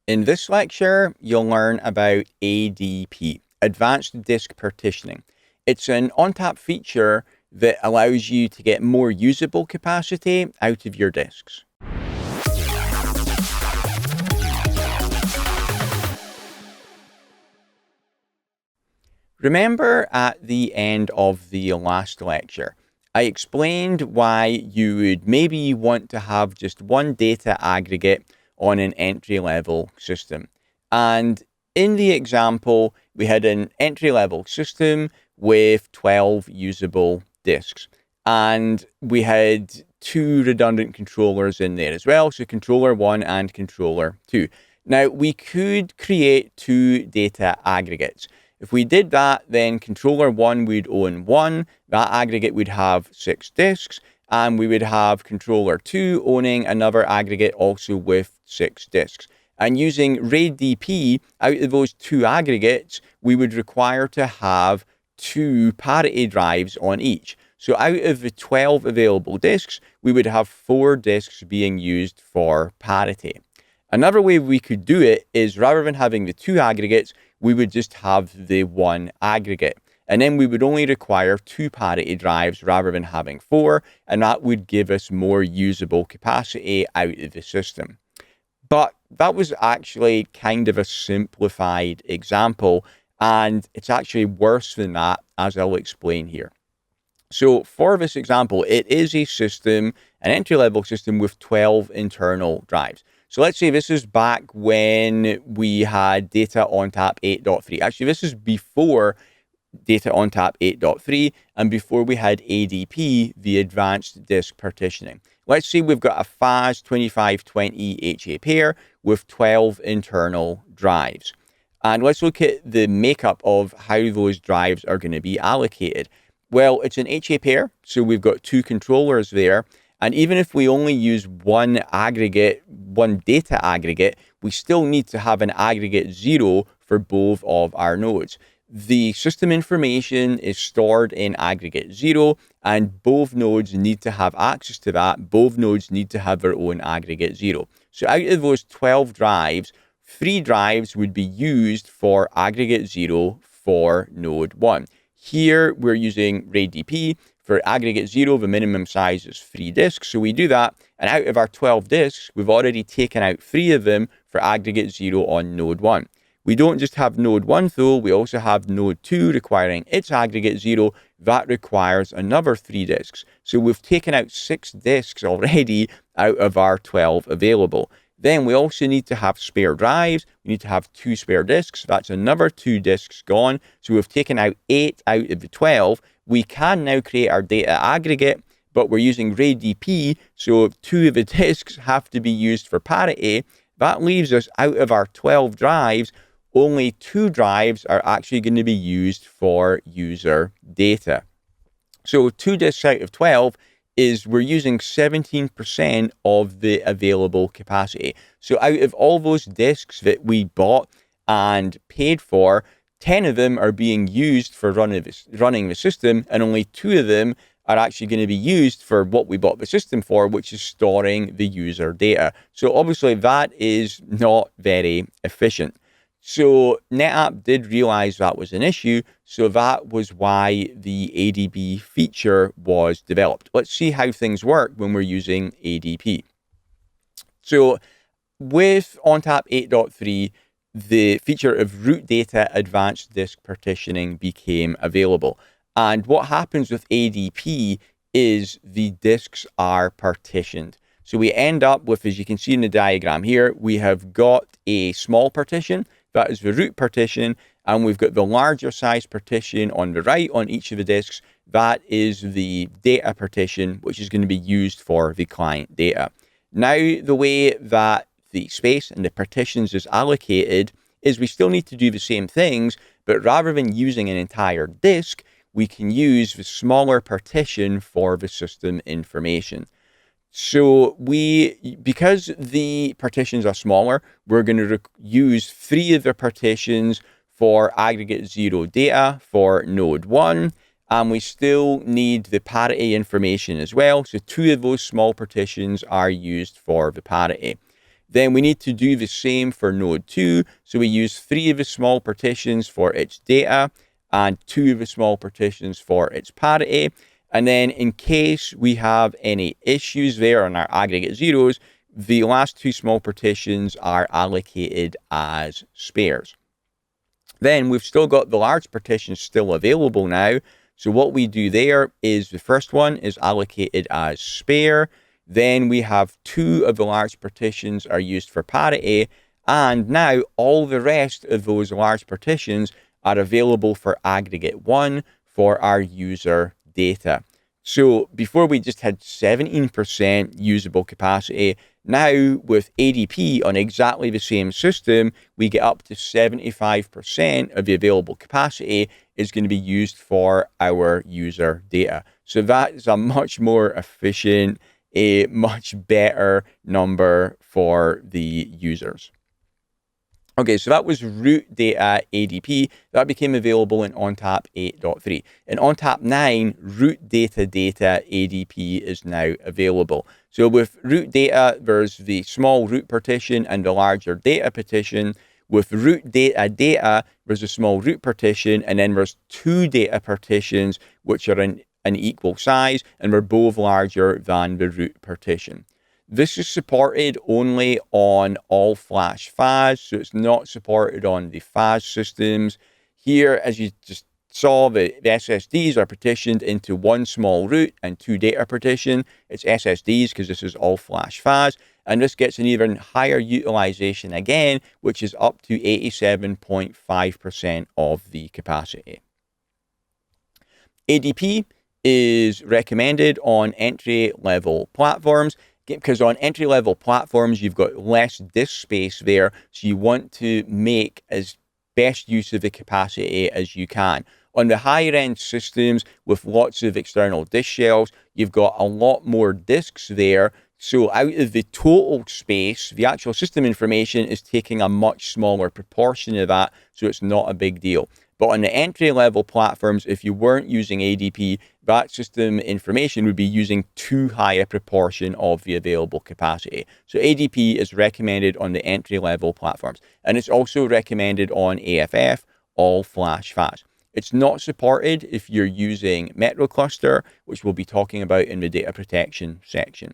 In this lecture, you'll learn about ADP, Advanced Disk Partitioning. It's an ONTAP feature that allows you to get more usable capacity out of your disks. Remember at the end of the last lecture, I explained why you would maybe want to have just one data aggregate on an entry-level system. And in the example, we had an entry-level system with 12 usable disks. And we had two redundant controllers in there as well, so controller 1 and controller 2. Now, we could create two data aggregates. If we did that, then controller 1 would own 1, that aggregate would have 6 disks, and we would have controller 2 owning another aggregate also with 6 disks. And using RAID DP, out of those two aggregates, we would require to have 2 parity drives on each. So out of the 12 available disks, we would have 4 disks being used for parity. Another way we could do it is rather than having the 2 aggregates, we would just have the 1 aggregate. And then we would only require 2 parity drives rather than having 4, and that would give us more usable capacity out of the system. But that was actually kind of a simplified example, and it's actually worse than that, as I'll explain here. So for this example, it is a system, an entry-level system with 12 internal drives. So let's say this is back when we had Data ONTAP 8.3. Actually, this is before Data ONTAP 8.3 and before we had ADP, the Advanced Disk Partitioning. Let's say we've got a FAS 2520 HA pair with 12 internal drives. And let's look at the makeup of how those drives are going to be allocated. Well, it's an HA pair, so we've got 2 controllers there. And even if we only use one aggregate, one data aggregate, we still need to have an aggregate 0 for both of our nodes. The system information is stored in aggregate 0, and both nodes need to have access to that. Both nodes need to have their own aggregate 0. So out of those 12 drives, 3 drives would be used for aggregate 0 for node 1. Here, we're using RAID DP. For aggregate 0, the minimum size is 3 disks. So we do that, and out of our 12 disks, we've already taken out 3 of them for aggregate 0 on node 1. We don't just have node 1 though, we also have node 2 requiring its aggregate 0. That requires another 3 disks. So we've taken out 6 disks already out of our 12 available. Then we also need to have spare drives. We need to have 2 spare disks. That's another 2 disks gone. So we've taken out 8 out of the 12. We can now create our data aggregate, but we're using RAID DP, so 2 of the disks have to be used for parity. That leaves us, out of our 12 drives, only 2 drives are actually going to be used for user data. So 2 disks out of 12 is we're using 17% of the available capacity. So out of all those disks that we bought and paid for, 10 of them are being used for running the system, and only 2 of them are actually going to be used for what we bought the system for, which is storing the user data. So obviously that is not very efficient. So NetApp did realize that was an issue, so that was why the ADP feature was developed. Let's see how things work when we're using ADP. So with ONTAP 8.3, the feature of root data advanced disk partitioning became available. And what happens with ADP is the disks are partitioned. So we end up with, as you can see in the diagram here, we have got a small partition, that is the root partition, and we've got the larger size partition on the right on each of the disks. That is the data partition, which is going to be used for the client data. Now, the way that the space and the partitions is allocated is we still need to do the same things, but rather than using an entire disk, we can use the smaller partition for the system information. So because the partitions are smaller, we're going to use 3 of the partitions for aggregate 0 data for node 1, and we still need the parity information as well. So 2 of those small partitions are used for the parity. Then we need to do the same for node 2. So we use 3 of the small partitions for its data and 2 of the small partitions for its parity. And then in case we have any issues there on our aggregate zeros, the last 2 small partitions are allocated as spares. Then we've still got the large partitions still available now. So what we do there is the first one is allocated as spare. Then we have 2 of the large partitions are used for parity. And now all the rest of those large partitions are available for aggregate 1 for our user data. So before we just had 17% usable capacity, now with ADP on exactly the same system, we get up to 75% of the available capacity is going to be used for our user data. So that is a much more efficient, a much better number for the users. Okay, so that was root data ADP. That became available in ONTAP 8.3. In ONTAP 9, root data ADP is now available. So with root data, there's the small root partition and the larger data partition. With root data, there's a small root partition, and then there's 2 data partitions, which are an equal size, and they're both larger than the root partition. This is supported only on all-flash FAS, so it's not supported on the FAS systems. Here, as you just saw, the SSDs are partitioned into 1 small root and 2 data partition. It's SSDs because this is all-flash FAS, and this gets an even higher utilization again, which is up to 87.5% of the capacity. ADP is recommended on entry-level platforms, because on entry-level platforms, you've got less disk space there, so you want to make as best use of the capacity as you can. On the higher-end systems with lots of external disk shelves, you've got a lot more disks there, so out of the total space, the actual system information is taking a much smaller proportion of that, so it's not a big deal. But on the entry-level platforms, if you weren't using ADP, that system information would be using too high a proportion of the available capacity. So ADP is recommended on the entry-level platforms. And it's also recommended on AFF, all-flash FAS. It's not supported if you're using MetroCluster, which we'll be talking about in the data protection section.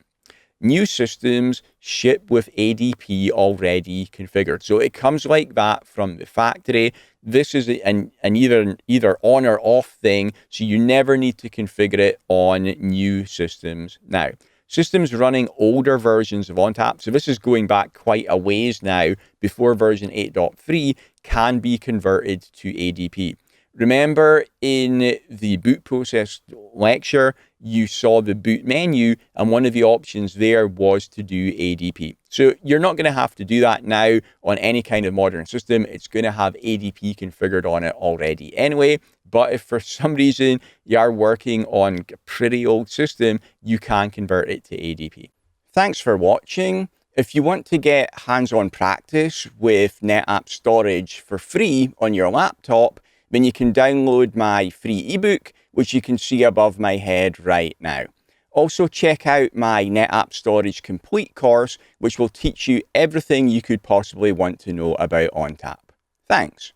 New systems ship with ADP already configured. So it comes like that from the factory. This is an either on or off thing, so you never need to configure it on new systems now. Systems running older versions of ONTAP, so this is going back quite a ways now, before version 8.3, can be converted to ADP. Remember in the boot process lecture, you saw the boot menu, and one of the options there was to do ADP. So you're not going to have to do that now on any kind of modern system. It's going to have ADP configured on it already anyway. But if for some reason you are working on a pretty old system, you can convert it to ADP. Thanks for watching. If you want to get hands-on practice with NetApp storage for free on your laptop, then you can download my free ebook, which you can see above my head right now. Also check out my NetApp Storage Complete course, which will teach you everything you could possibly want to know about ONTAP. Thanks.